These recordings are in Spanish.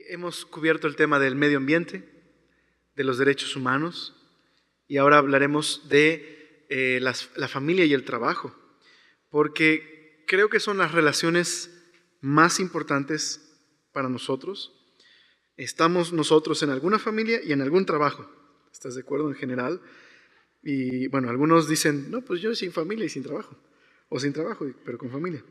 Hemos cubierto el tema del medio ambiente, de los derechos humanos, y ahora hablaremos de la familia y el trabajo, porque creo que son las relaciones más importantes para nosotros. Estamos nosotros en alguna familia y en algún trabajo, ¿estás de acuerdo en general? Y bueno, algunos dicen, no, pues yo sin familia y sin trabajo, o sin trabajo, pero con familia.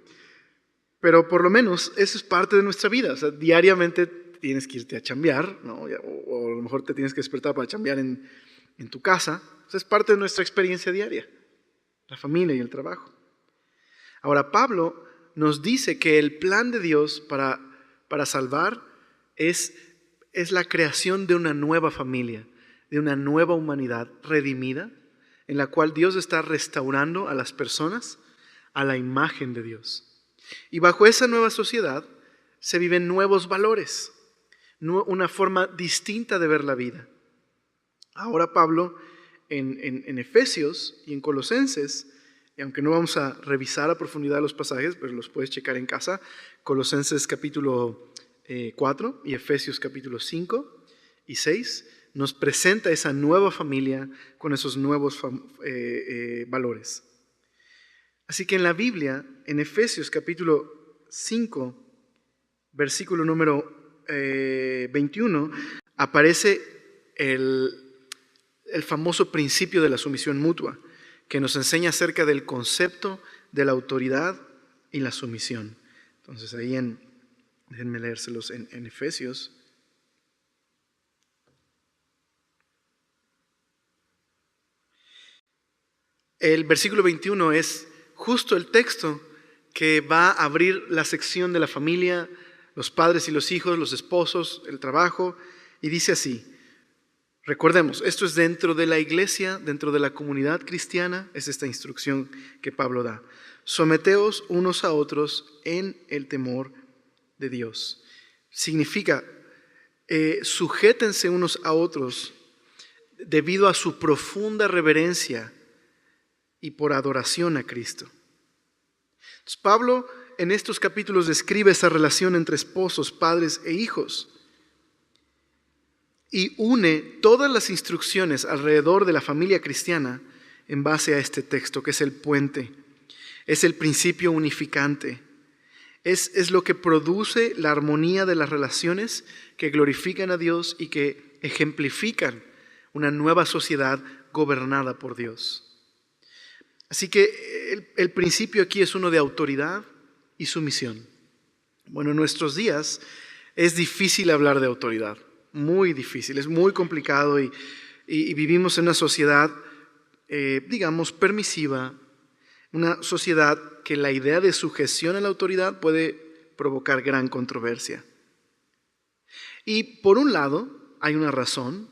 Pero por lo menos eso es parte de nuestra vida. O sea, diariamente tienes que irte a chambear, ¿no? O a lo mejor te tienes que despertar para chambear en tu casa. O sea, es parte de nuestra experiencia diaria, la familia y el trabajo. Ahora, Pablo nos dice que el plan de Dios para salvar es la creación de una nueva familia, de una nueva humanidad redimida, en la cual Dios está restaurando a las personas a la imagen de Dios. Y bajo esa nueva sociedad se viven nuevos valores, una forma distinta de ver la vida. Ahora Pablo en Efesios y en Colosenses, y aunque no vamos a revisar a profundidad los pasajes, pero los puedes checar en casa, Colosenses capítulo 4 y Efesios capítulo 5 y 6, nos presenta esa nueva familia con esos nuevos valores. Así que en la Biblia, en Efesios capítulo 5, versículo número 21, aparece el famoso principio de la sumisión mutua, que nos enseña acerca del concepto de la autoridad y la sumisión. Entonces ahí déjenme leérselos en Efesios. El versículo 21 es justo el texto que va a abrir la sección de la familia, los padres y los hijos, los esposos, el trabajo, y dice así. Recordemos, esto es dentro de la iglesia, dentro de la comunidad cristiana, es esta instrucción que Pablo da. Someteos unos a otros en el temor de Dios. Significa, sujétense unos a otros debido a su profunda reverencia y por adoración a Cristo. Entonces, Pablo en estos capítulos describe esa relación entre esposos, padres e hijos y une todas las instrucciones alrededor de la familia cristiana en base a este texto, que es el puente, es el principio unificante, es lo que produce la armonía de las relaciones que glorifican a Dios y que ejemplifican una nueva sociedad gobernada por Dios. Así que el principio aquí es uno de autoridad y sumisión. Bueno, en nuestros días es difícil hablar de autoridad, muy difícil, es muy complicado y vivimos en una sociedad, digamos, permisiva, una sociedad que la idea de sujeción a la autoridad puede provocar gran controversia. Y por un lado, hay una razón,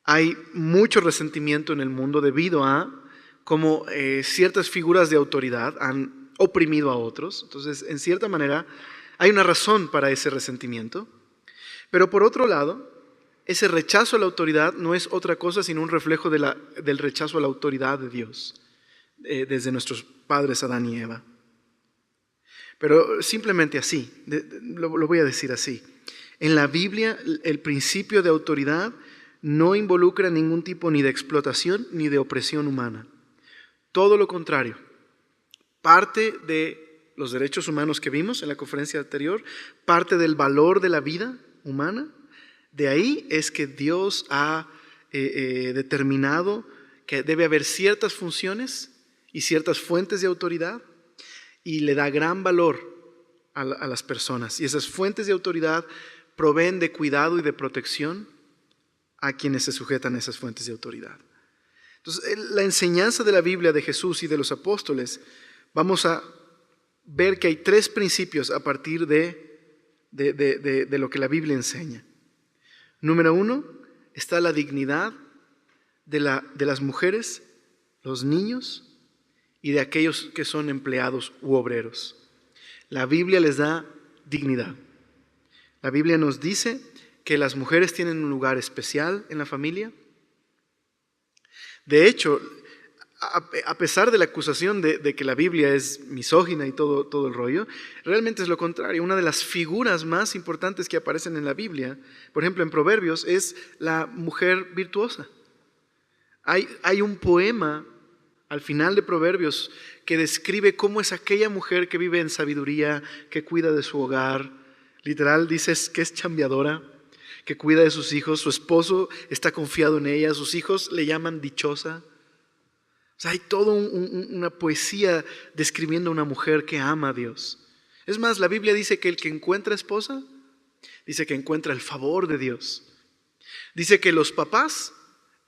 hay mucho resentimiento en el mundo debido a cómo ciertas figuras de autoridad han oprimido a otros. Entonces, en cierta manera, hay una razón para ese resentimiento. Pero por otro lado, ese rechazo a la autoridad no es otra cosa sino un reflejo del rechazo a la autoridad de Dios, desde nuestros padres Adán y Eva. Pero simplemente así, lo voy a decir así. En la Biblia, el principio de autoridad no involucra ningún tipo ni de explotación ni de opresión humana. Todo lo contrario. Parte de los derechos humanos que vimos en la conferencia anterior, parte del valor de la vida humana, de ahí es que Dios ha determinado que debe haber ciertas funciones y ciertas fuentes de autoridad y le da gran valor a las personas. Y esas fuentes de autoridad proveen de cuidado y de protección a quienes se sujetan a esas fuentes de autoridad. Entonces, la enseñanza de la Biblia de Jesús y de los apóstoles, vamos a ver que hay tres principios a partir de lo que la Biblia enseña. Número 1, está la dignidad de las mujeres, los niños y de aquellos que son empleados u obreros. La Biblia les da dignidad. La Biblia nos dice que las mujeres tienen un lugar especial en la familia. De hecho, a pesar de la acusación de que la Biblia es misógina y todo el rollo, realmente es lo contrario. Una de las figuras más importantes que aparecen en la Biblia, por ejemplo en Proverbios, es la mujer virtuosa. Hay un poema al final de Proverbios que describe cómo es aquella mujer que vive en sabiduría, que cuida de su hogar. Literal dice que es chambeadora, que cuida de sus hijos, su esposo está confiado en ella, sus hijos le llaman dichosa. O sea, hay toda una poesía describiendo a una mujer que ama a Dios. Es más, la Biblia dice que el que encuentra esposa, dice que encuentra el favor de Dios. Dice que los papás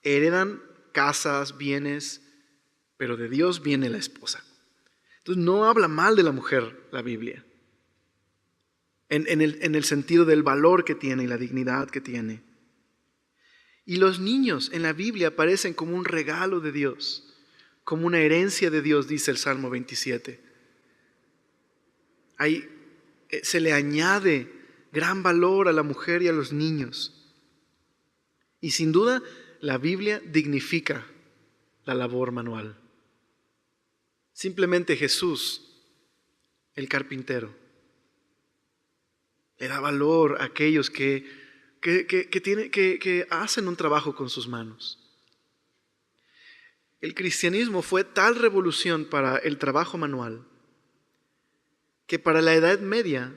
heredan casas, bienes, pero de Dios viene la esposa. Entonces no habla mal de la mujer la Biblia, en el sentido del valor que tiene y la dignidad que tiene. Y los niños en la Biblia aparecen como un regalo de Dios, como una herencia de Dios, dice el Salmo 27. Ahí se le añade gran valor a la mujer y a los niños. Y sin duda, la Biblia dignifica la labor manual. Simplemente Jesús, el carpintero, le da valor a aquellos que hacen un trabajo con sus manos. El cristianismo fue tal revolución para el trabajo manual que para la Edad Media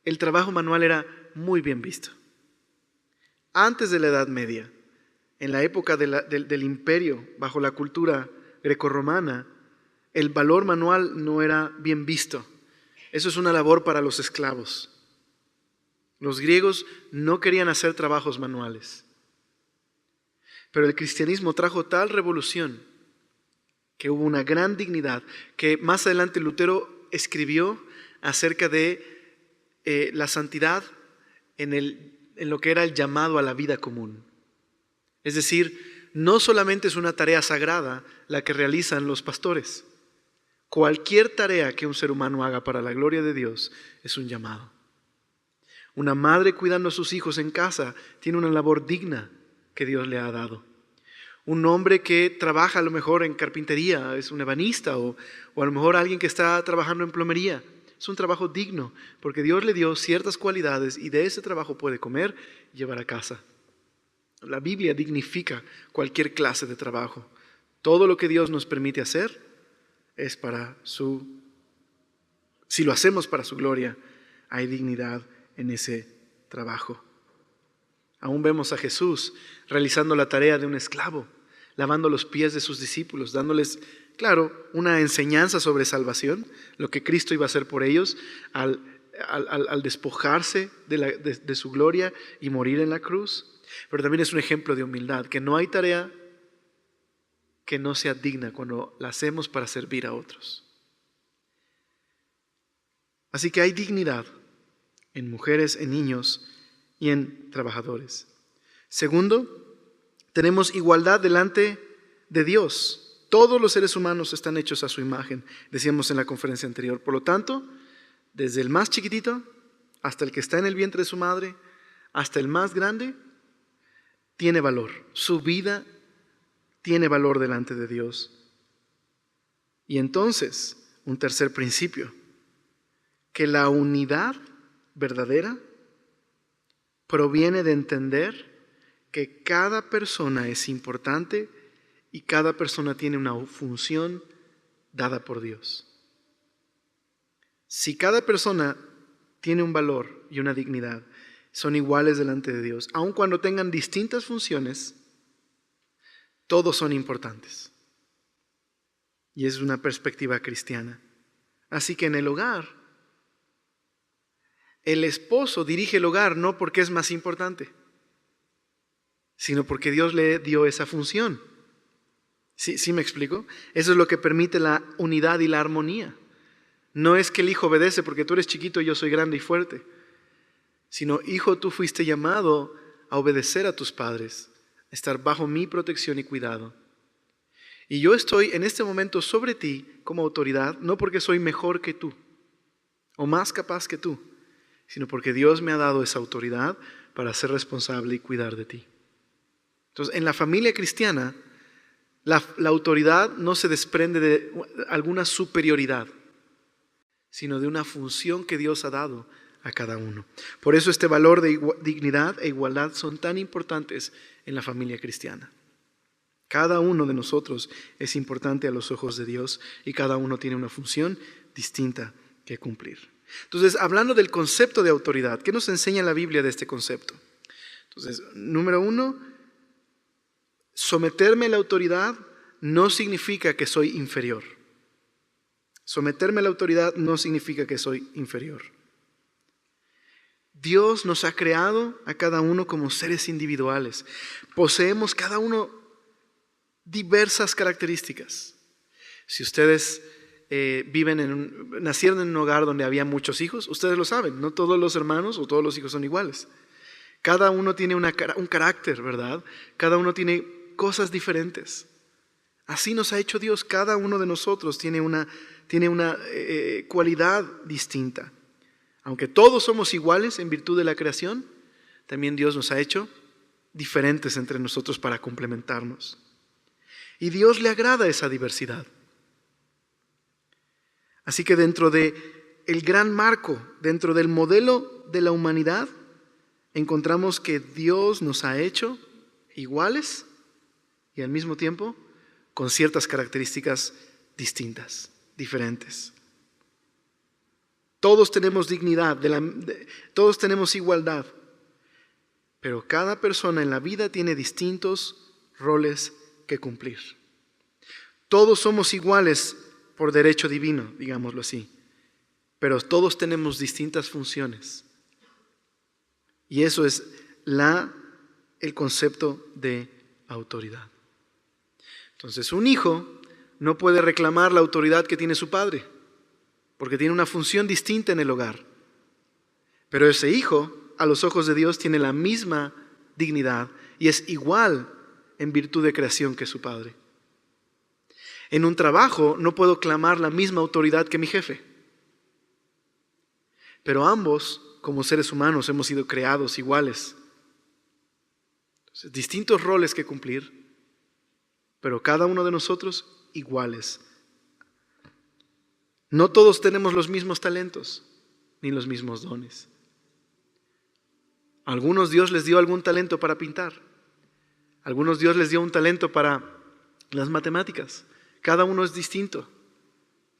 el trabajo manual era muy bien visto. Antes de la Edad Media, en la época del imperio, bajo la cultura grecorromana, el valor manual no era bien visto. Eso es una labor para los esclavos. Los griegos no querían hacer trabajos manuales. Pero el cristianismo trajo tal revolución que hubo una gran dignidad, que más adelante Lutero escribió acerca de la santidad en lo que era el llamado a la vida común. Es decir, no solamente es una tarea sagrada la que realizan los pastores. Cualquier tarea que un ser humano haga para la gloria de Dios es un llamado. Una madre cuidando a sus hijos en casa tiene una labor digna que Dios le ha dado. Un hombre que trabaja a lo mejor en carpintería, es un ebanista, o a lo mejor alguien que está trabajando en plomería. Es un trabajo digno porque Dios le dio ciertas cualidades y de ese trabajo puede comer y llevar a casa. La Biblia dignifica cualquier clase de trabajo. Todo lo que Dios nos permite hacer es si lo hacemos para su gloria, hay dignidad en ese trabajo. Aún vemos a Jesús realizando la tarea de un esclavo, lavando los pies de sus discípulos, dándoles, claro, una enseñanza sobre salvación, lo que Cristo iba a hacer por ellos al despojarse de su gloria y morir en la cruz. Pero también es un ejemplo de humildad, que no hay tarea que no sea digna cuando la hacemos para servir a otros. Así que hay dignidad en mujeres, en niños y en trabajadores. Segundo, tenemos igualdad delante de Dios. Todos los seres humanos están hechos a su imagen, decíamos en la conferencia anterior. Por lo tanto, desde el más chiquitito hasta el que está en el vientre de su madre, hasta el más grande, tiene valor. Su vida tiene valor delante de Dios. Y entonces, un tercer principio, que la unidad verdadera proviene de entender que cada persona es importante y cada persona tiene una función dada por Dios. Si cada persona tiene un valor y una dignidad, son iguales delante de Dios, aun cuando tengan distintas funciones, todos son importantes. Y es una perspectiva cristiana. Así que en el hogar, el esposo dirige el hogar no porque es más importante, sino porque Dios le dio esa función. ¿Sí me explico? Eso es lo que permite la unidad y la armonía. No es que el hijo obedece porque tú eres chiquito y yo soy grande y fuerte, sino, hijo, tú fuiste llamado a obedecer a tus padres, a estar bajo mi protección y cuidado. Y yo estoy en este momento sobre ti como autoridad, no porque soy mejor que tú o más capaz que tú, sino porque Dios me ha dado esa autoridad para ser responsable y cuidar de ti. Entonces, en la familia cristiana, La autoridad no se desprende de alguna superioridad, sino de una función que Dios ha dado a cada uno. Por eso este valor de dignidad e igualdad son tan importantes en la familia cristiana. Cada uno de nosotros es importante a los ojos de Dios y cada uno tiene una función distinta que cumplir. Entonces, hablando del concepto de autoridad, ¿qué nos enseña la Biblia de este concepto? Entonces, número 1, someterme a la autoridad no significa que soy inferior. Someterme a la autoridad no significa que soy inferior. Dios nos ha creado a cada uno como seres individuales. Poseemos cada uno diversas características. Si ustedes nacieron en un hogar donde había muchos hijos, ustedes lo saben, no todos los hermanos o todos los hijos son iguales. Cada uno tiene un carácter, ¿verdad? Cada uno tiene cosas diferentes. Así nos ha hecho Dios. Cada uno de nosotros tiene una cualidad distinta. Aunque todos somos iguales en virtud de la creación, también Dios nos ha hecho diferentes entre nosotros para complementarnos. Y Dios le agrada esa diversidad. Así que dentro del gran marco, dentro del modelo de la humanidad, encontramos que Dios nos ha hecho iguales y al mismo tiempo con ciertas características distintas, diferentes. Todos tenemos dignidad, todos tenemos igualdad, pero cada persona en la vida tiene distintos roles que cumplir. Todos somos iguales por derecho divino, digámoslo así, pero todos tenemos distintas funciones. Y eso es el concepto de autoridad. Entonces, un hijo no puede reclamar la autoridad que tiene su padre, porque tiene una función distinta en el hogar. Pero ese hijo, a los ojos de Dios, tiene la misma dignidad y es igual en virtud de creación que su padre. En un trabajo no puedo clamar la misma autoridad que mi jefe. Pero ambos, como seres humanos, hemos sido creados iguales. Entonces, distintos roles que cumplir, pero cada uno de nosotros iguales. No todos tenemos los mismos talentos, ni los mismos dones. A algunos Dios les dio algún talento para pintar. A algunos Dios les dio un talento para las matemáticas. Cada uno es distinto.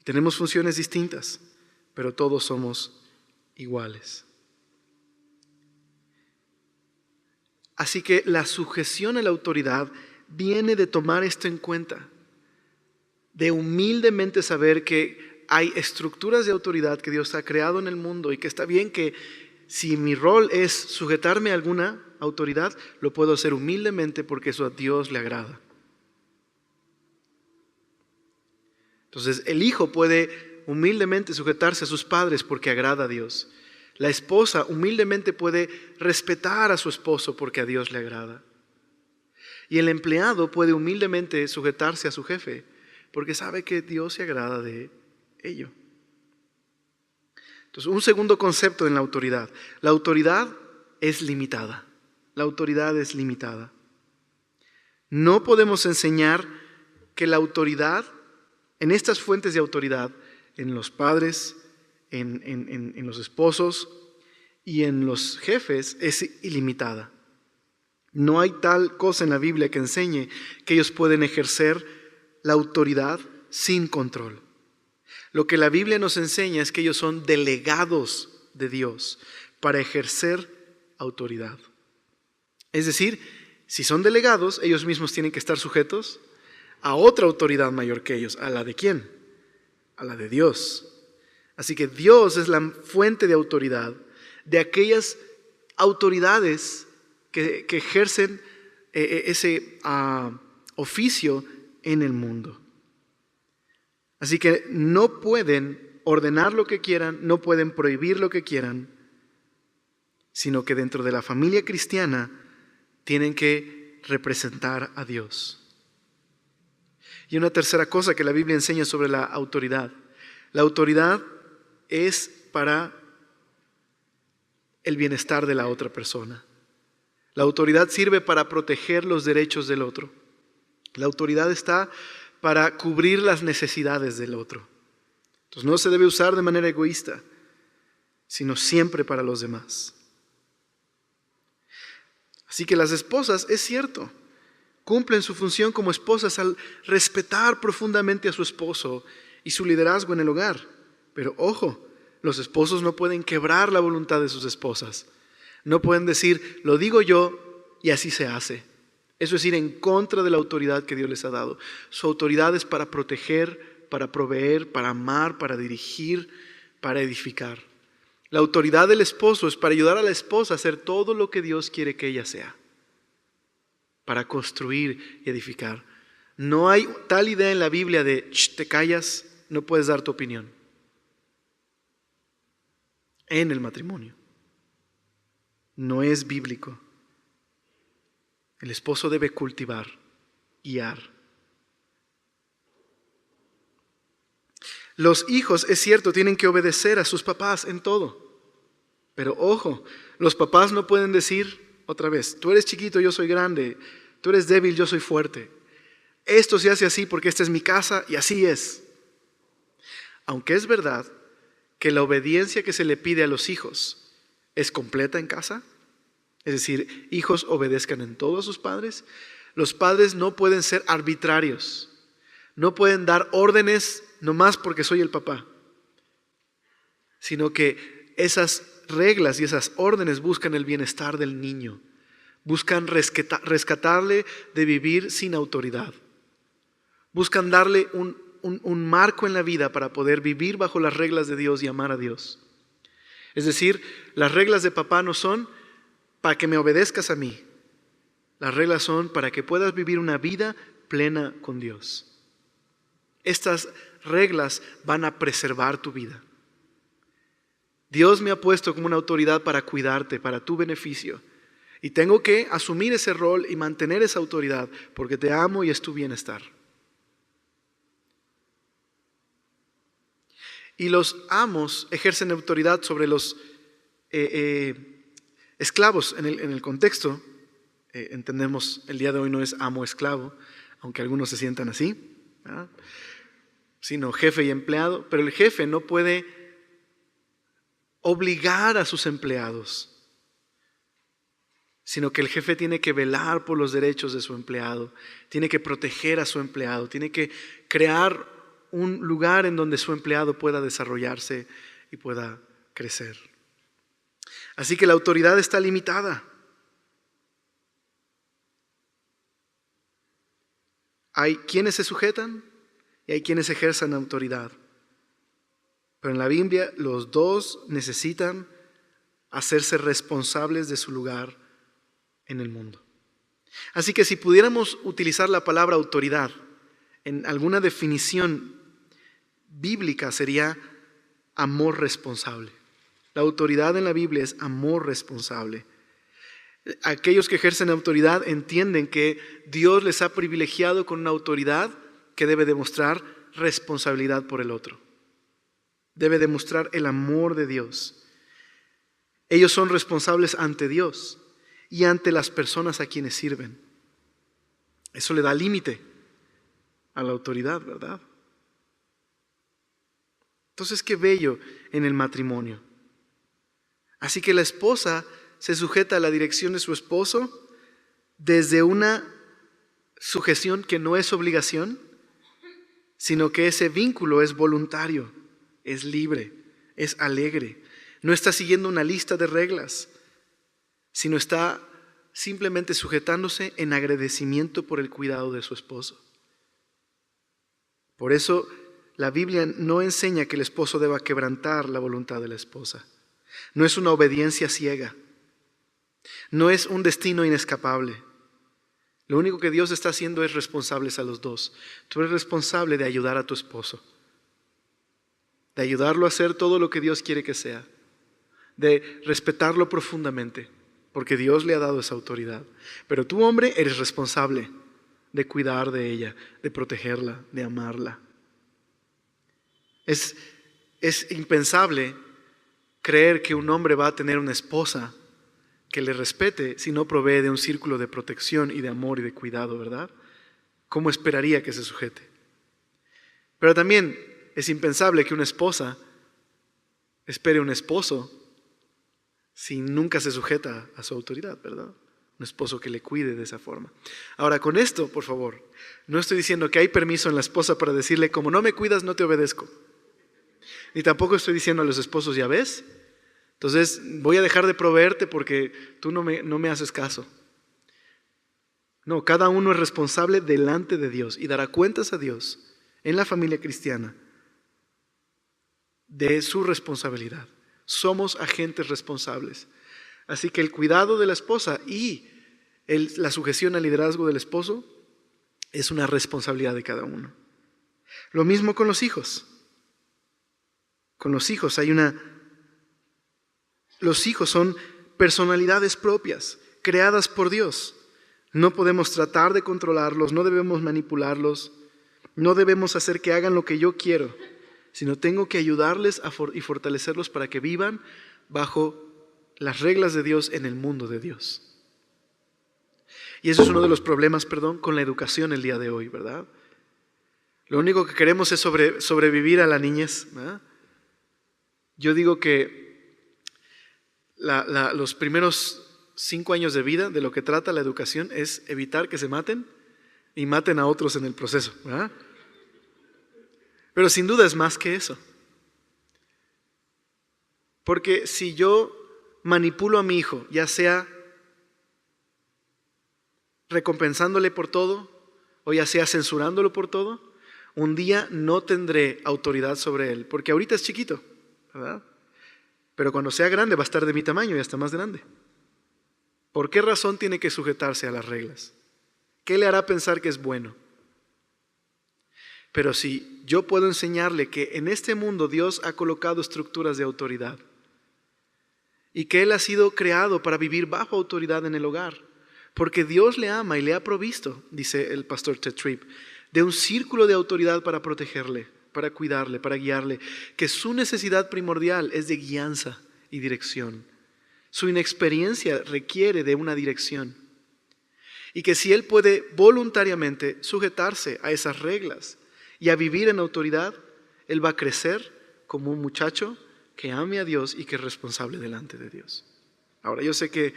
Tenemos funciones distintas, pero todos somos iguales. Así que la sujeción a la autoridad viene de tomar esto en cuenta, de humildemente saber que hay estructuras de autoridad que Dios ha creado en el mundo y que está bien que si mi rol es sujetarme a alguna autoridad, lo puedo hacer humildemente porque eso a Dios le agrada. Entonces, el hijo puede humildemente sujetarse a sus padres porque agrada a Dios. La esposa humildemente puede respetar a su esposo porque a Dios le agrada. Y el empleado puede humildemente sujetarse a su jefe porque sabe que Dios se agrada de ello. Entonces, un segundo concepto en la autoridad. La autoridad es limitada. La autoridad es limitada. No podemos enseñar que la autoridad, en estas fuentes de autoridad, en los padres, en los esposos y en los jefes, es ilimitada. No hay tal cosa en la Biblia que enseñe que ellos pueden ejercer la autoridad sin control. Lo que la Biblia nos enseña es que ellos son delegados de Dios para ejercer autoridad. Es decir, si son delegados, ellos mismos tienen que estar sujetos a otra autoridad mayor que ellos. ¿A la de quién? A la de Dios. Así que Dios es la fuente de autoridad de aquellas autoridades que ejercen ese oficio en el mundo. Así que no pueden ordenar lo que quieran, no pueden prohibir lo que quieran, sino que dentro de la familia cristiana tienen que representar a Dios. Y una tercera cosa que la Biblia enseña sobre la autoridad. La autoridad es para el bienestar de la otra persona. La autoridad sirve para proteger los derechos del otro. La autoridad está para cubrir las necesidades del otro. Entonces no se debe usar de manera egoísta, sino siempre para los demás. Así que las esposas, es cierto, cumplen su función como esposas al respetar profundamente a su esposo y su liderazgo en el hogar. Pero ojo, los esposos no pueden quebrar la voluntad de sus esposas. No pueden decir, lo digo yo y así se hace. Eso es ir en contra de la autoridad que Dios les ha dado. Su autoridad es para proteger, para proveer, para amar, para dirigir, para edificar. La autoridad del esposo es para ayudar a la esposa a hacer todo lo que Dios quiere que ella sea, para construir y edificar. No hay tal idea en la Biblia de te callas, no puedes dar tu opinión en el matrimonio. No es bíblico. El esposo debe cultivar, guiar. Los hijos, es cierto, tienen que obedecer a sus papás en todo. Pero ojo, los papás no pueden decir otra vez, tú eres chiquito, yo soy grande, tú eres débil, yo soy fuerte. Esto se hace así porque esta es mi casa y así es. Aunque es verdad que la obediencia que se le pide a los hijos es completa en casa, es decir, hijos obedezcan en todo a sus padres, los padres no pueden ser arbitrarios, no pueden dar órdenes nomás porque soy el papá, sino que esas reglas y esas órdenes buscan el bienestar del niño, buscan rescatarle de vivir sin autoridad, buscan darle un marco en la vida para poder vivir bajo las reglas de Dios y amar a Dios. Es decir, las reglas de papá no son para que me obedezcas a mí. Las reglas son para que puedas vivir una vida plena con Dios. Estas reglas van a preservar tu vida. Dios me ha puesto como una autoridad para cuidarte, para tu beneficio. Y tengo que asumir ese rol y mantener esa autoridad porque te amo y es tu bienestar. Y los amos ejercen autoridad sobre los esclavos. En el contexto, entendemos, el día de hoy no es amo-esclavo, aunque algunos se sientan así, ¿verdad? Sino jefe y empleado. Pero el jefe no puede obligar a sus empleados, sino que el jefe tiene que velar por los derechos de su empleado, tiene que proteger a su empleado, tiene que crear un lugar en donde su empleado pueda desarrollarse y pueda crecer. Así que la autoridad está limitada. Hay quienes se sujetan y hay quienes ejercen autoridad. Pero en la Biblia los dos necesitan hacerse responsables de su lugar en el mundo. Así que si pudiéramos utilizar la palabra autoridad en alguna definición bíblica sería amor responsable. La autoridad en la Biblia es amor responsable. Aquellos que ejercen autoridad entienden que Dios les ha privilegiado con una autoridad que debe demostrar responsabilidad por el otro. Debe demostrar el amor de Dios. Ellos son responsables ante Dios y ante las personas a quienes sirven. Eso le da límite a la autoridad, ¿verdad? Entonces, qué bello en el matrimonio. Así que la esposa se sujeta a la dirección de su esposo desde una sujeción que no es obligación, sino que ese vínculo es voluntario, es libre, es alegre. No está siguiendo una lista de reglas, sino está simplemente sujetándose en agradecimiento por el cuidado de su esposo. Por eso la Biblia no enseña que el esposo deba quebrantar la voluntad de la esposa. No es una obediencia ciega. No es un destino inescapable. Lo único que Dios está haciendo es responsables a los dos. Tú eres responsable de ayudar a tu esposo, de ayudarlo a hacer todo lo que Dios quiere que sea, de respetarlo profundamente, porque Dios le ha dado esa autoridad. Pero tú, hombre, eres responsable de cuidar de ella, de protegerla, de amarla. Es impensable creer que un hombre va a tener una esposa que le respete si no provee de un círculo de protección y de amor y de cuidado, ¿verdad? ¿cómo esperaría que se sujete? Pero también es impensable que una esposa espere a un esposo si nunca se sujeta a su autoridad, ¿verdad? Un esposo que le cuide de esa forma. Ahora, con esto, por favor, no estoy diciendo que hay permiso en la esposa para decirle, como no me cuidas, no te obedezco. Ni tampoco estoy diciendo a los esposos, ya ves, entonces voy a dejar de proveerte porque tú no me haces caso. No, cada uno es responsable delante de Dios y dará cuentas a Dios en la familia cristiana de su responsabilidad. Somos agentes responsables. Así que el cuidado de la esposa y la sujeción al liderazgo del esposo es una responsabilidad de cada uno. Lo mismo con los hijos. Con los hijos los hijos son personalidades propias, creadas por Dios. No podemos tratar de controlarlos, no debemos manipularlos, no debemos hacer que hagan lo que yo quiero, sino tengo que ayudarles y fortalecerlos para que vivan bajo las reglas de Dios en el mundo de Dios. Y eso es uno de los problemas, con la educación el día de hoy, ¿verdad? Lo único que queremos es sobrevivir a la niñez, ¿verdad? Yo digo que los primeros 5 años de vida, de lo que trata la educación, es evitar que se maten y maten a otros en el proceso, ¿verdad? Pero sin duda es más que eso. Porque si yo manipulo a mi hijo, ya sea recompensándole por todo o ya sea censurándolo por todo, un día no tendré autoridad sobre él, porque ahorita es chiquito, ¿verdad? Pero cuando sea grande va a estar de mi tamaño y hasta más grande. ¿Por qué razón tiene que sujetarse a las reglas? ¿Qué le hará pensar que es bueno? Pero si yo puedo enseñarle que en este mundo Dios ha colocado estructuras de autoridad y que Él ha sido creado para vivir bajo autoridad en el hogar, porque Dios le ama y le ha provisto, dice el pastor Ted Tripp, de un círculo de autoridad para protegerle, para cuidarle, para guiarle, que su necesidad primordial es de guianza y dirección. Su inexperiencia requiere de una dirección. Y que si él puede voluntariamente sujetarse a esas reglas y a vivir en autoridad, él va a crecer como un muchacho que ame a Dios y que es responsable delante de Dios. Ahora, yo sé que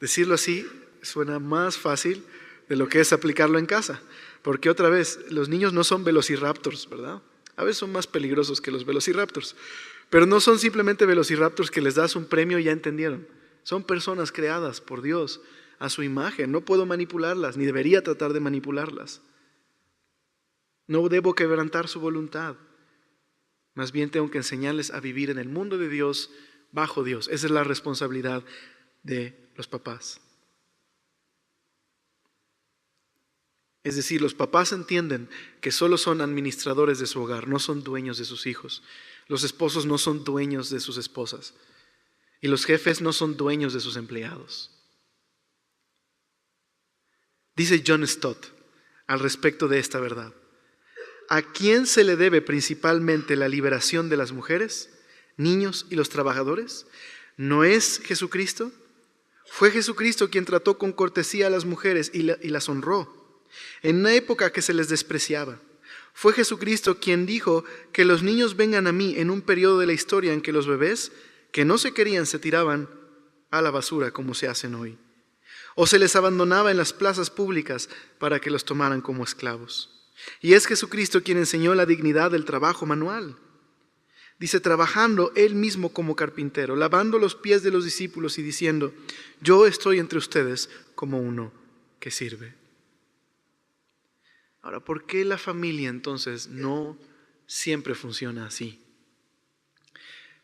decirlo así suena más fácil de lo que es aplicarlo en casa, porque otra vez, los niños no son velociraptors, ¿verdad? A veces son más peligrosos que los velociraptors, pero no son simplemente velociraptors que les das un premio y ya entendieron. Son personas creadas por Dios a su imagen. No puedo manipularlas, ni debería tratar de manipularlas. No debo quebrantar su voluntad. Más bien tengo que enseñarles a vivir en el mundo de Dios, bajo Dios. Esa es la responsabilidad de los papás. Es decir, los papás entienden que solo son administradores de su hogar, no son dueños de sus hijos. Los esposos no son dueños de sus esposas. Y los jefes no son dueños de sus empleados. Dice John Stott al respecto de esta verdad: ¿a quién se le debe principalmente la liberación de las mujeres, niños y los trabajadores? ¿No es Jesucristo? Fue Jesucristo quien trató con cortesía a las mujeres y las honró en una época que se les despreciaba. Fue Jesucristo quien dijo que los niños vengan a mí en un periodo de la historia en que los bebés que no se querían se tiraban a la basura como se hacen hoy, o se les abandonaba en las plazas públicas para que los tomaran como esclavos. Y es Jesucristo quien enseñó la dignidad del trabajo manual. Dice, trabajando él mismo como carpintero, lavando los pies de los discípulos y diciendo, yo estoy entre ustedes como uno que sirve. Ahora, ¿por qué la familia entonces no siempre funciona así?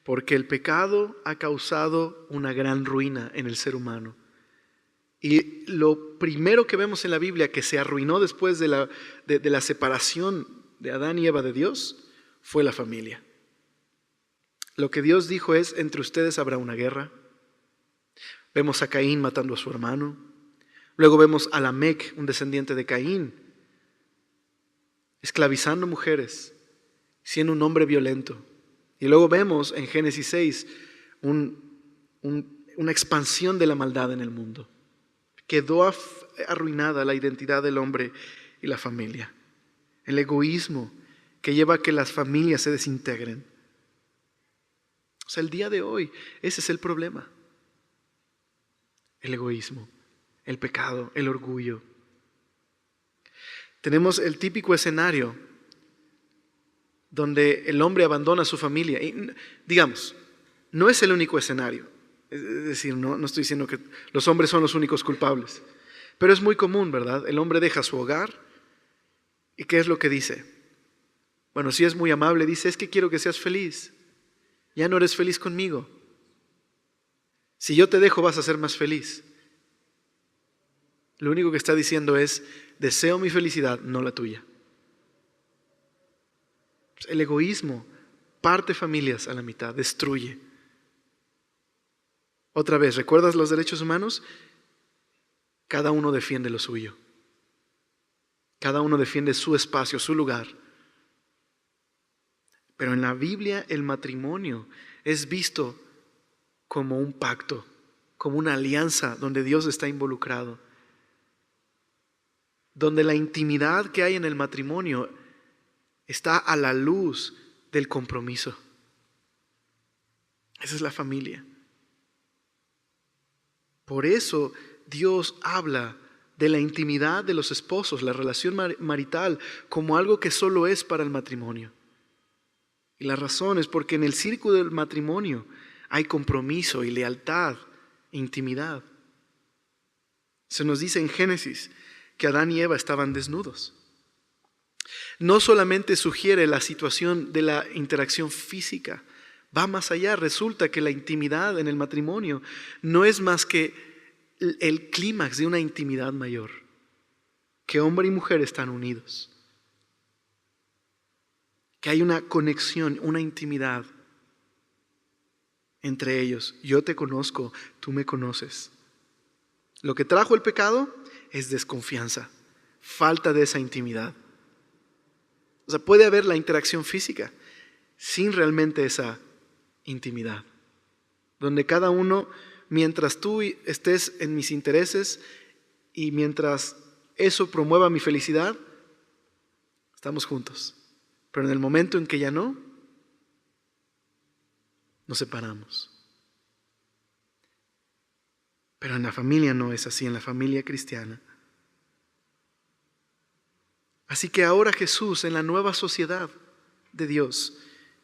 Porque el pecado ha causado una gran ruina en el ser humano. Y lo primero que vemos en la Biblia que se arruinó después de la separación de Adán y Eva de Dios fue la familia. Lo que Dios dijo es, entre ustedes habrá una guerra. Vemos a Caín matando a su hermano. Luego vemos a Lamec, un descendiente de Caín, esclavizando mujeres, siendo un hombre violento. Y luego vemos en Génesis 6 una expansión de la maldad en el mundo. Quedó arruinada la identidad del hombre y la familia. El egoísmo que lleva a que las familias se desintegren. O sea, el día de hoy, ese es el problema. El egoísmo, el pecado, el orgullo. Tenemos el típico escenario donde el hombre abandona a su familia. Y, digamos, no es el único escenario. Es decir, no estoy diciendo que los hombres son los únicos culpables. Pero es muy común, ¿verdad? El hombre deja su hogar. ¿Y qué es lo que dice? Bueno, si es muy amable, dice, es que quiero que seas feliz. Ya no eres feliz conmigo. Si yo te dejo, vas a ser más feliz. Lo único que está diciendo es, deseo mi felicidad, no la tuya. El egoísmo parte familias a la mitad, destruye. Otra vez, ¿recuerdas los derechos humanos? Cada uno defiende lo suyo. Cada uno defiende su espacio, su lugar. Pero en la Biblia el matrimonio es visto como un pacto, como una alianza donde Dios está involucrado. Donde la intimidad que hay en el matrimonio está a la luz del compromiso. Esa es la familia. Por eso Dios habla de la intimidad de los esposos, la relación marital, como algo que solo es para el matrimonio. Y la razón es porque en el círculo del matrimonio hay compromiso y lealtad, intimidad. Se nos dice en Génesis que Adán y Eva estaban desnudos. No solamente sugiere la situación de la interacción física, va más allá. Resulta que la intimidad en el matrimonio no es más que el clímax de una intimidad mayor, que hombre y mujer están unidos, que hay una conexión, una intimidad entre ellos. Yo te conozco, tú me conoces. Lo que trajo el pecado es desconfianza, falta de esa intimidad. O sea, puede haber la interacción física sin realmente esa intimidad, donde cada uno, mientras tú estés en mis intereses y mientras eso promueva mi felicidad, estamos juntos. Pero en el momento en que ya no, nos separamos. Pero en la familia no es así, en la familia cristiana. Así que ahora Jesús, en la nueva sociedad de Dios,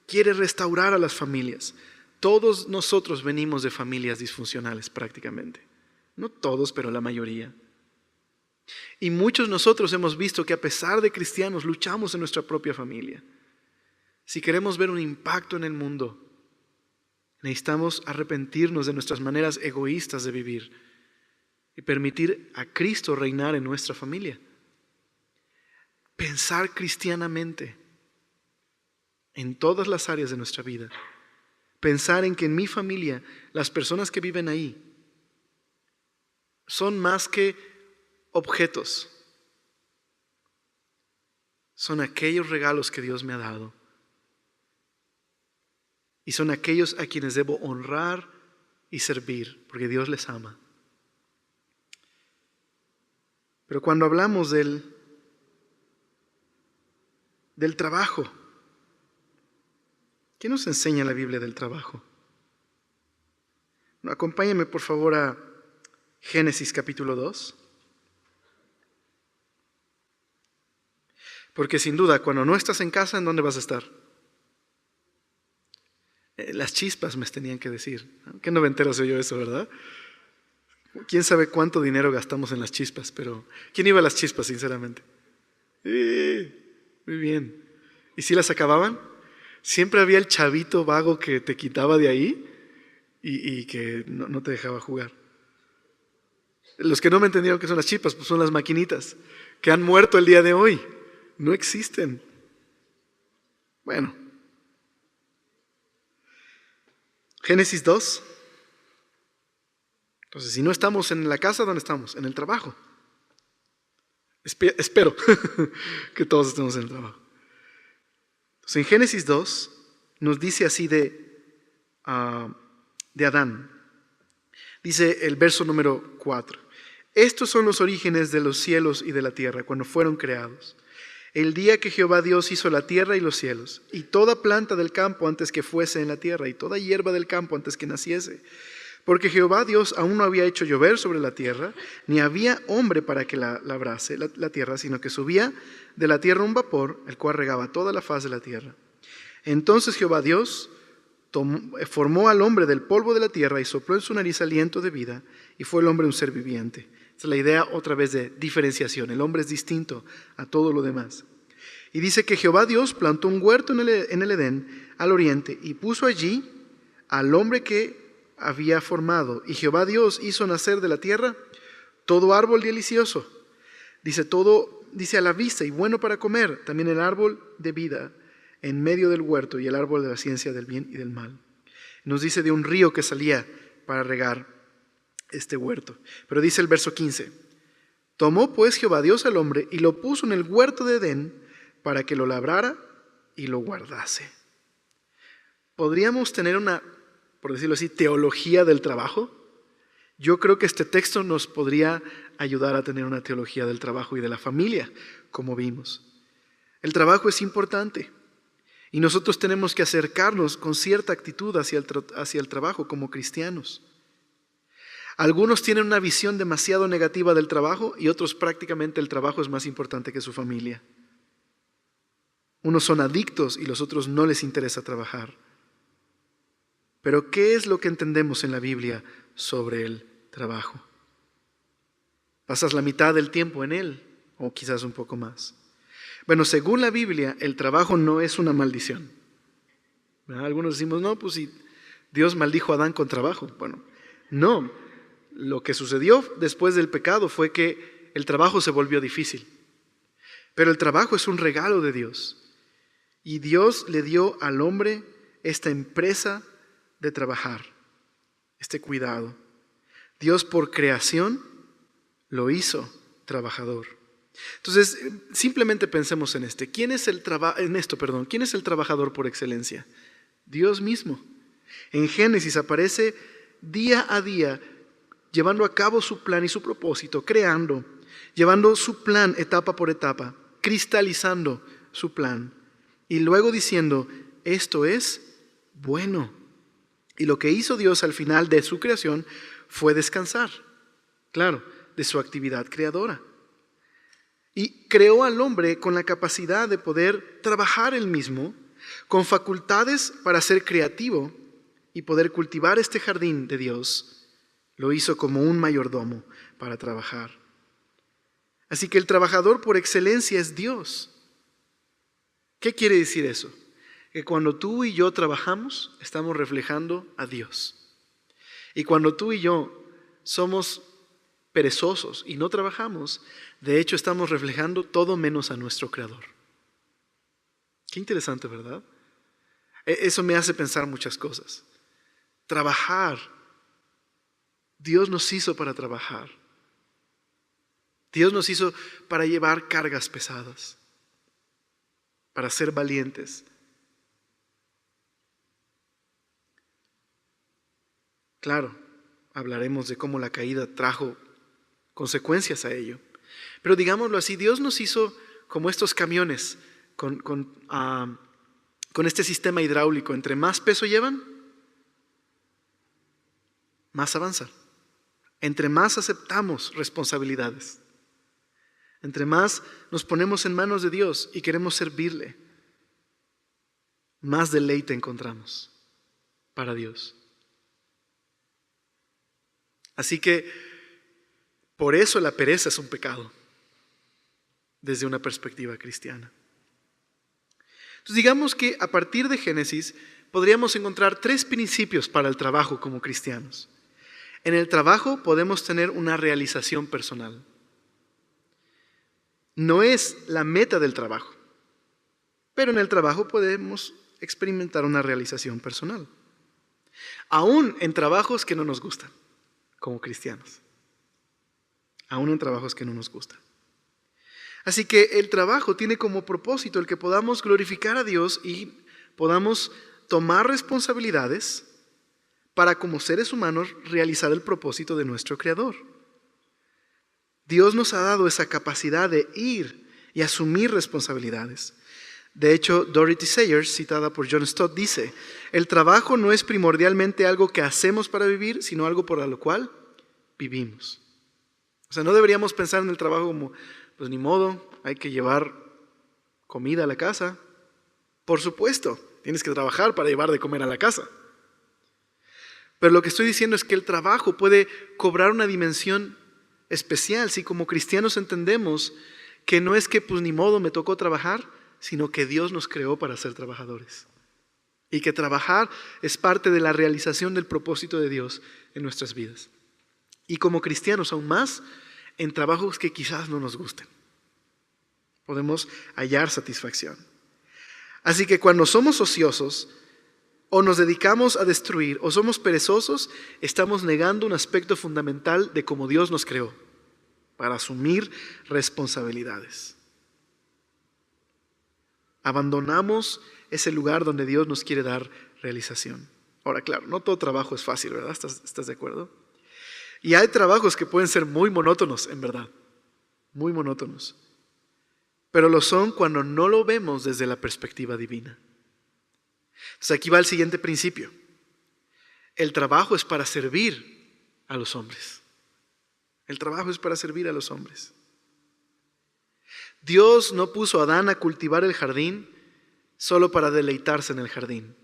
quiere restaurar a las familias. Todos nosotros venimos de familias disfuncionales prácticamente. No todos, pero la mayoría. Y muchos de nosotros hemos visto que a pesar de cristianos, luchamos en nuestra propia familia. Si queremos ver un impacto en el mundo, necesitamos arrepentirnos de nuestras maneras egoístas de vivir y permitir a Cristo reinar en nuestra familia. Pensar cristianamente en todas las áreas de nuestra vida. Pensar en que en mi familia, las personas que viven ahí son más que objetos. Son aquellos regalos que Dios me ha dado. Y son aquellos a quienes debo honrar y servir, porque Dios les ama. Pero cuando hablamos del trabajo, ¿qué nos enseña la Biblia del trabajo? Acompáñame por favor a Génesis capítulo 2. Porque sin duda, cuando no estás en casa, ¿en dónde vas a estar? Las chispas me tenían que decir. Qué noventero soy yo eso, ¿verdad? ¿Quién sabe cuánto dinero gastamos en las chispas? Pero ¿quién iba a las chispas, sinceramente? Muy bien. ¿Y si las acababan? Siempre había el chavito vago que te quitaba de ahí y que no te dejaba jugar. Los que no me entendieron qué son las chispas, pues son las maquinitas que han muerto el día de hoy. No existen. Bueno. Génesis 2. Entonces, si no estamos en la casa, ¿dónde estamos? En el trabajo. Espero que todos estemos en el trabajo. Entonces, en Génesis 2 nos dice así de Adán. Dice el verso número 4. Estos son los orígenes de los cielos y de la tierra, cuando fueron creados. El día que Jehová Dios hizo la tierra y los cielos, y toda planta del campo antes que fuese en la tierra, y toda hierba del campo antes que naciese. Porque Jehová Dios aún no había hecho llover sobre la tierra, ni había hombre para que la labrase la tierra, sino que subía de la tierra un vapor, el cual regaba toda la faz de la tierra. Entonces Jehová Dios formó al hombre del polvo de la tierra y sopló en su nariz aliento de vida, y fue el hombre un ser viviente. Esta es la idea otra vez de diferenciación. El hombre es distinto a todo lo demás. Y dice que Jehová Dios plantó un huerto en el Edén al oriente y puso allí al hombre que había formado. Y Jehová Dios hizo nacer de la tierra todo árbol delicioso. Dice a la vista y bueno para comer, también el árbol de vida en medio del huerto y el árbol de la ciencia del bien y del mal. Nos dice de un río que salía para regar este huerto. Pero dice el verso 15: tomó pues Jehová Dios al hombre y lo puso en el huerto de Edén para que lo labrara y lo guardase. ¿Podríamos tener una, por decirlo así, teología del trabajo? Yo creo que este texto nos podría ayudar a tener una teología del trabajo y de la familia, como vimos. El trabajo es importante y nosotros tenemos que acercarnos con cierta actitud hacia el trabajo como cristianos. Algunos tienen una visión demasiado negativa del trabajo y otros prácticamente el trabajo es más importante que su familia. Unos son adictos y los otros no les interesa trabajar. Pero ¿qué es lo que entendemos en la Biblia sobre el trabajo? ¿Pasas la mitad del tiempo en él o quizás un poco más? Bueno, según la Biblia, el trabajo no es una maldición. ¿Verdad? Algunos decimos, no, pues si Dios maldijo a Adán con trabajo. Bueno, no. Lo que sucedió después del pecado fue que el trabajo se volvió difícil. Pero el trabajo es un regalo de Dios. Y Dios le dio al hombre esta empresa de trabajar, este cuidado. Dios por creación lo hizo trabajador. Entonces, simplemente pensemos en ¿Quién es el trabajador por excelencia? Dios mismo. En Génesis aparece día a día llevando a cabo su plan y su propósito, creando, llevando su plan etapa por etapa, cristalizando su plan y luego diciendo, esto es bueno. Y lo que hizo Dios al final de su creación fue descansar, claro, de su actividad creadora. Y creó al hombre con la capacidad de poder trabajar él mismo, con facultades para ser creativo y poder cultivar este jardín de Dios. Lo hizo como un mayordomo para trabajar. Así que el trabajador por excelencia es Dios. ¿Qué quiere decir eso? Que cuando tú y yo trabajamos, estamos reflejando a Dios. Y cuando tú y yo somos perezosos y no trabajamos, de hecho estamos reflejando todo menos a nuestro Creador. Qué interesante, ¿verdad? Eso me hace pensar muchas cosas. Trabajar. Dios nos hizo para trabajar. Dios nos hizo para llevar cargas pesadas, para ser valientes. Claro, hablaremos de cómo la caída trajo consecuencias a ello. Pero digámoslo así, Dios nos hizo como estos camiones con este sistema hidráulico. Entre más peso llevan, más avanzan. Entre más aceptamos responsabilidades, entre más nos ponemos en manos de Dios y queremos servirle, más deleite encontramos para Dios. Así que por eso la pereza es un pecado desde una perspectiva cristiana. Entonces digamos que a partir de Génesis podríamos encontrar 3 principios para el trabajo como cristianos. En el trabajo podemos tener una realización personal. No es la meta del trabajo, pero en el trabajo podemos experimentar una realización personal. Aún en trabajos que no nos gustan, como cristianos. Aún en trabajos que no nos gustan. Así que el trabajo tiene como propósito el que podamos glorificar a Dios y podamos tomar responsabilidades para como seres humanos realizar el propósito de nuestro Creador. Dios nos ha dado esa capacidad de ir y asumir responsabilidades. De hecho, Dorothy Sayers, citada por John Stott, dice: el trabajo no es primordialmente algo que hacemos para vivir, sino algo por lo cual vivimos. O sea, no deberíamos pensar en el trabajo como, pues ni modo, hay que llevar comida a la casa. Por supuesto, tienes que trabajar para llevar de comer a la casa. Pero lo que estoy diciendo es que el trabajo puede cobrar una dimensión especial si como cristianos entendemos que no es que pues ni modo me tocó trabajar, sino que Dios nos creó para ser trabajadores. Y que trabajar es parte de la realización del propósito de Dios en nuestras vidas. Y como cristianos aún más, en trabajos que quizás no nos gusten, podemos hallar satisfacción. Así que cuando somos ociosos, o nos dedicamos a destruir, o somos perezosos, estamos negando un aspecto fundamental de cómo Dios nos creó, para asumir responsabilidades. Abandonamos ese lugar donde Dios nos quiere dar realización. Ahora, claro, no todo trabajo es fácil, ¿verdad? ¿Estás de acuerdo? Y hay trabajos que pueden ser muy monótonos, en verdad, muy monótonos. Pero lo son cuando no lo vemos desde la perspectiva divina. Entonces aquí va el siguiente principio. El trabajo es para servir a los hombres. El trabajo es para servir a los hombres. Dios no puso a Adán a cultivar el jardín solo para deleitarse en el jardín.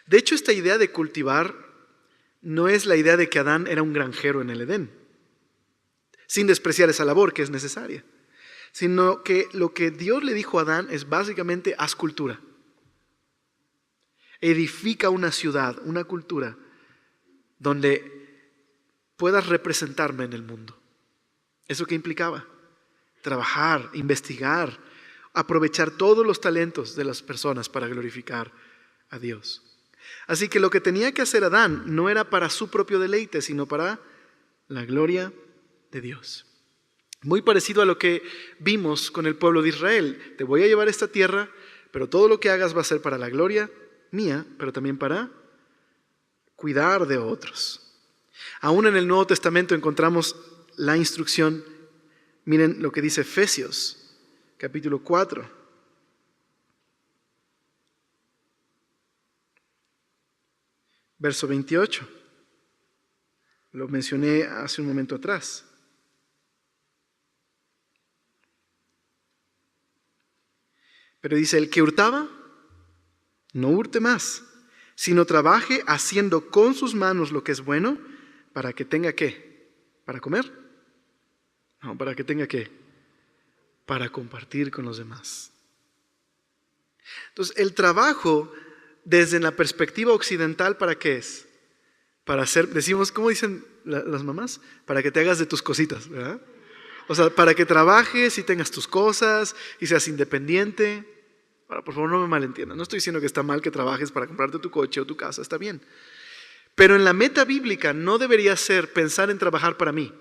De hecho, esta idea de cultivar no es la idea de que Adán era un granjero en el Edén, sin despreciar esa labor que es necesaria, sino que lo que Dios le dijo a Adán es básicamente: haz cultura. Edifica una ciudad, una cultura, donde puedas representarme en el mundo. ¿Eso qué implicaba? Trabajar, investigar, aprovechar todos los talentos de las personas para glorificar a Dios. Así que lo que tenía que hacer Adán no era para su propio deleite, sino para la gloria de Dios. Muy parecido a lo que vimos con el pueblo de Israel. Te voy a llevar a esta tierra, pero todo lo que hagas va a ser para la gloria mía, pero también para cuidar de otros. Aún en el Nuevo Testamento encontramos la instrucción. Miren lo que dice Efesios, capítulo 4. Verso 28. Lo mencioné hace un momento atrás. Pero dice: el que hurtaba, no hurte más, sino trabaje haciendo con sus manos lo que es bueno, para que tenga ¿qué? ¿Para comer? No, ¿para que tenga qué? Para compartir con los demás. Entonces, el trabajo desde la perspectiva occidental, ¿para qué es? Para hacer, decimos, ¿cómo dicen las mamás? Para que te hagas de tus cositas, ¿verdad? O sea, para que trabajes y tengas tus cosas y seas independiente. Ahora, por favor, no me malentiendan. No estoy diciendo que está mal que trabajes para comprarte tu coche o tu casa, está bien. Pero en la meta bíblica no debería ser pensar en trabajar para mí.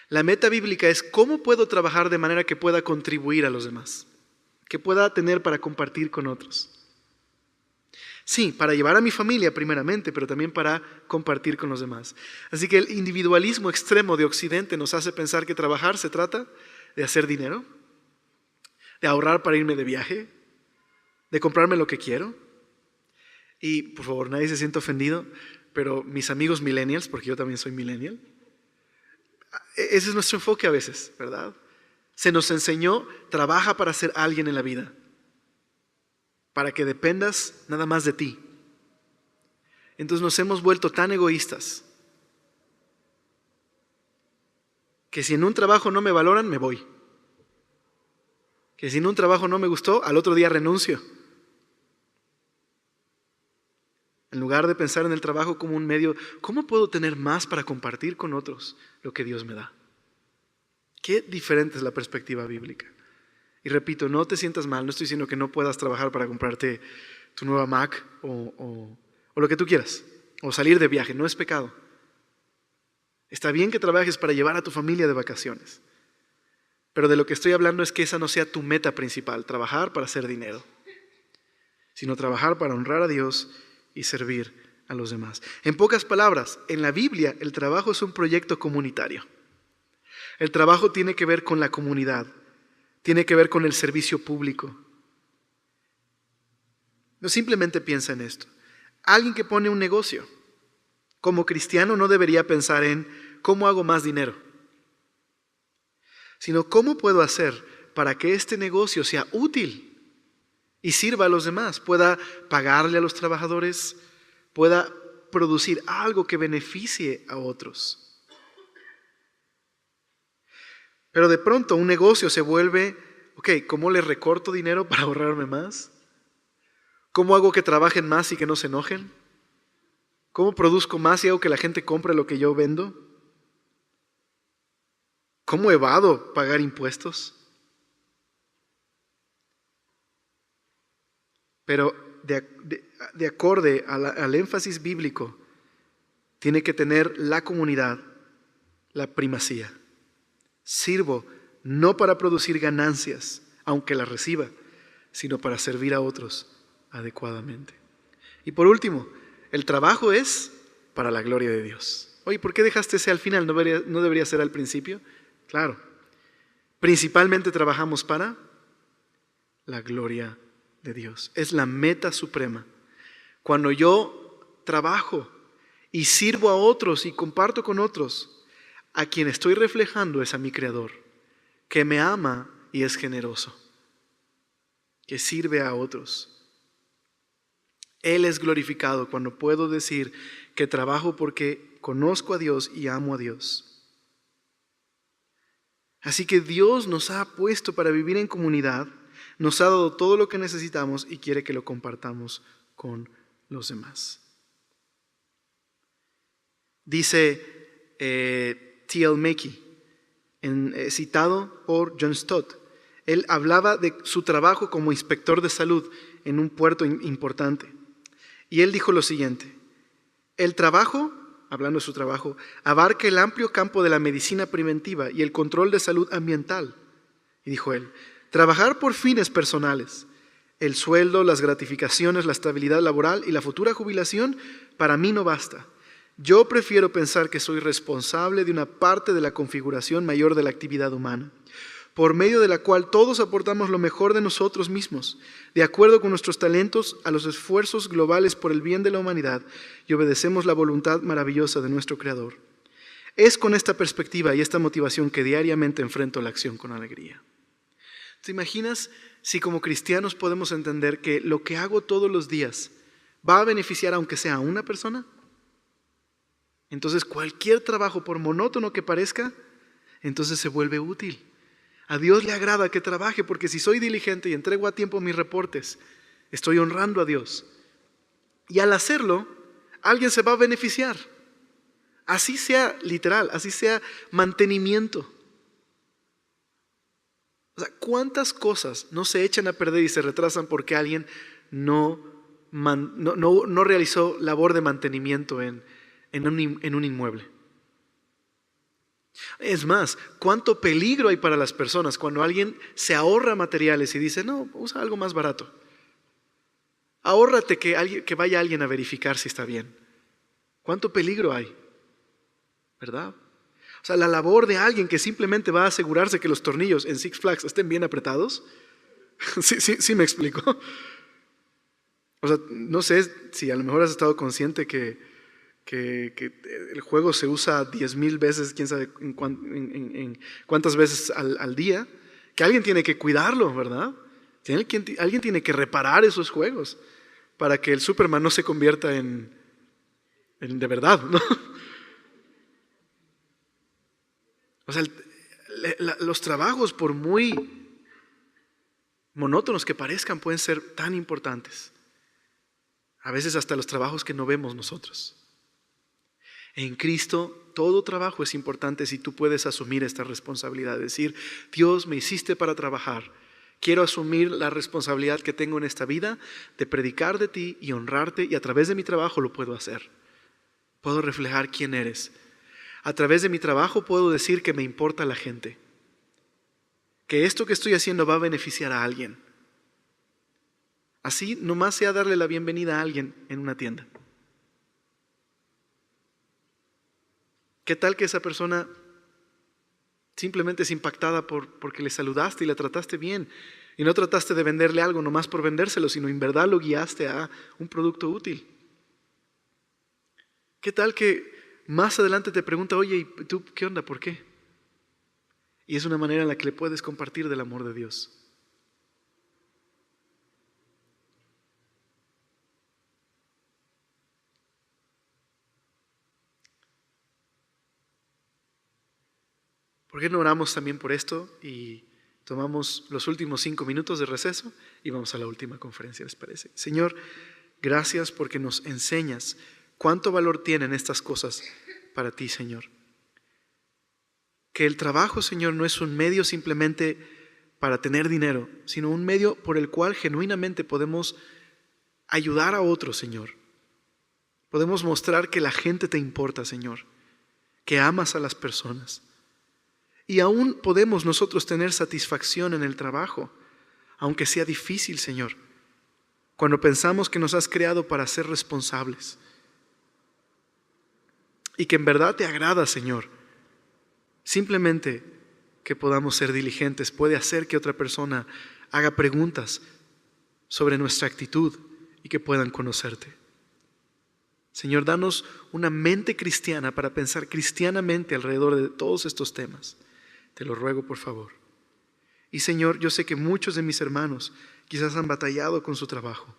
La meta bíblica es cómo puedo trabajar de manera que pueda contribuir a los demás, que pueda tener para compartir con otros. Sí, para llevar a mi familia primeramente, pero también para compartir con los demás. Así que el individualismo extremo de Occidente nos hace pensar que trabajar se trata de hacer dinero, de ahorrar para irme de viaje, de comprarme lo que quiero. Y por favor, nadie se sienta ofendido, pero mis amigos millennials, porque yo también soy millennial, ese es nuestro enfoque a veces, ¿verdad? Se nos enseñó: trabaja para ser alguien en la vida, para que dependas nada más de ti. Entonces nos hemos vuelto tan egoístas que si en un trabajo no me valoran, me voy. Que si en un trabajo no me gustó, al otro día renuncio. En lugar de pensar en el trabajo como un medio, ¿cómo puedo tener más para compartir con otros lo que Dios me da? Qué diferente es la perspectiva bíblica. Y repito, no te sientas mal, no estoy diciendo que no puedas trabajar para comprarte tu nueva Mac o lo que tú quieras, o salir de viaje, no es pecado. Está bien que trabajes para llevar a tu familia de vacaciones, pero de lo que estoy hablando es que esa no sea tu meta principal, trabajar para hacer dinero, sino trabajar para honrar a Dios y servir a los demás. En pocas palabras, en la Biblia el trabajo es un proyecto comunitario. El trabajo tiene que ver con la comunidad, tiene que ver con el servicio público. No simplemente piensa en esto. Alguien que pone un negocio, como cristiano no debería pensar en cómo hago más dinero, sino cómo puedo hacer para que este negocio sea útil y sirva a los demás, pueda pagarle a los trabajadores, pueda producir algo que beneficie a otros. Pero de pronto un negocio se vuelve, ¿cómo le recorto dinero para ahorrarme más? ¿Cómo hago que trabajen más y que no se enojen? ¿Cómo produzco más y hago que la gente compre lo que yo vendo? ¿Cómo evado pagar impuestos? Pero de acorde al énfasis bíblico, tiene que tener la comunidad la primacía. Sirvo no para producir ganancias, aunque las reciba, sino para servir a otros adecuadamente. Y por último, el trabajo es para la gloria de Dios. Oye, ¿por qué dejaste ese al final? ¿No debería ser al principio? Claro, principalmente trabajamos para la gloria de Dios. Es la meta suprema. Cuando yo trabajo y sirvo a otros y comparto con otros, a quien estoy reflejando es a mi Creador, que me ama y es generoso, que sirve a otros. Él es glorificado cuando puedo decir que trabajo porque conozco a Dios y amo a Dios. Así que Dios nos ha puesto para vivir en comunidad, nos ha dado todo lo que necesitamos y quiere que lo compartamos con los demás. Dice T.L. Mackey, citado por John Stott, él hablaba de su trabajo como inspector de salud en un puerto importante. Y él dijo lo siguiente: el trabajo, hablando de su trabajo, abarca el amplio campo de la medicina preventiva y el control de salud ambiental. Y dijo él, trabajar por fines personales, el sueldo, las gratificaciones, la estabilidad laboral y la futura jubilación, para mí no basta. Yo prefiero pensar que soy responsable de una parte de la configuración mayor de la actividad humana, por medio de la cual todos aportamos lo mejor de nosotros mismos, de acuerdo con nuestros talentos, a los esfuerzos globales por el bien de la humanidad, y obedecemos la voluntad maravillosa de nuestro Creador. Es con esta perspectiva y esta motivación que diariamente enfrento la acción con alegría. ¿Te imaginas si como cristianos podemos entender que lo que hago todos los días va a beneficiar aunque sea a una persona? Entonces cualquier trabajo, por monótono que parezca, entonces se vuelve útil. A Dios le agrada que trabaje, porque si soy diligente y entrego a tiempo mis reportes, estoy honrando a Dios. Y al hacerlo, alguien se va a beneficiar. Así sea literal, así sea mantenimiento. O sea, ¿cuántas cosas no se echan a perder y se retrasan porque alguien no realizó labor de mantenimiento en un inmueble? Es más, ¿cuánto peligro hay para las personas cuando alguien se ahorra materiales y dice, no, usa algo más barato? Ahórrate que vaya alguien a verificar si está bien. ¿Cuánto peligro hay? ¿Verdad? O sea, la labor de alguien que simplemente va a asegurarse que los tornillos en Six Flags estén bien apretados. Sí me explico. O sea, no sé si a lo mejor has estado consciente que el juego se usa 10,000 veces, quién sabe en cuántas veces al día, que alguien tiene que cuidarlo, ¿verdad? Alguien tiene que reparar esos juegos para que el Superman no se convierta en de verdad, ¿no? O sea, los trabajos, por muy monótonos que parezcan, pueden ser tan importantes. A veces hasta los trabajos que no vemos nosotros. En Cristo todo trabajo es importante si tú puedes asumir esta responsabilidad, decir, Dios, me hiciste para trabajar, quiero asumir la responsabilidad que tengo en esta vida de predicar de ti y honrarte, y a través de mi trabajo lo puedo hacer. Puedo reflejar quién eres. A través de mi trabajo puedo decir que me importa la gente, que esto que estoy haciendo va a beneficiar a alguien. Así nomás sea darle la bienvenida a alguien en una tienda. ¿Qué tal que esa persona simplemente es impactada porque le saludaste y la trataste bien. Y no trataste de venderle algo nomás por vendérselo, sino en verdad lo guiaste a un producto útil. ¿Qué tal que más adelante te pregunta, oye, ¿y tú qué onda? ¿Por qué? Y es una manera en la que le puedes compartir del amor de Dios. ¿Por qué no oramos también por esto y tomamos los últimos 5 minutos de receso y vamos a la última conferencia, les parece? Señor, gracias porque nos enseñas cuánto valor tienen estas cosas para ti, Señor. Que el trabajo, Señor, no es un medio simplemente para tener dinero, sino un medio por el cual genuinamente podemos ayudar a otros, Señor. Podemos mostrar que la gente te importa, Señor, que amas a las personas. Y aún podemos nosotros tener satisfacción en el trabajo, aunque sea difícil, Señor, cuando pensamos que nos has creado para ser responsables y que en verdad te agrada, Señor. Simplemente que podamos ser diligentes puede hacer que otra persona haga preguntas sobre nuestra actitud y que puedan conocerte. Señor, danos una mente cristiana para pensar cristianamente alrededor de todos estos temas. Te lo ruego, por favor. Y Señor, yo sé que muchos de mis hermanos quizás han batallado con su trabajo.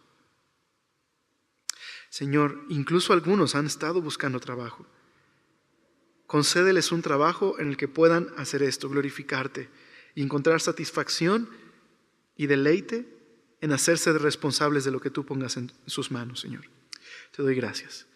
Señor, incluso algunos han estado buscando trabajo. Concédeles un trabajo en el que puedan hacer esto, glorificarte y encontrar satisfacción y deleite en hacerse responsables de lo que tú pongas en sus manos, Señor. Te doy gracias.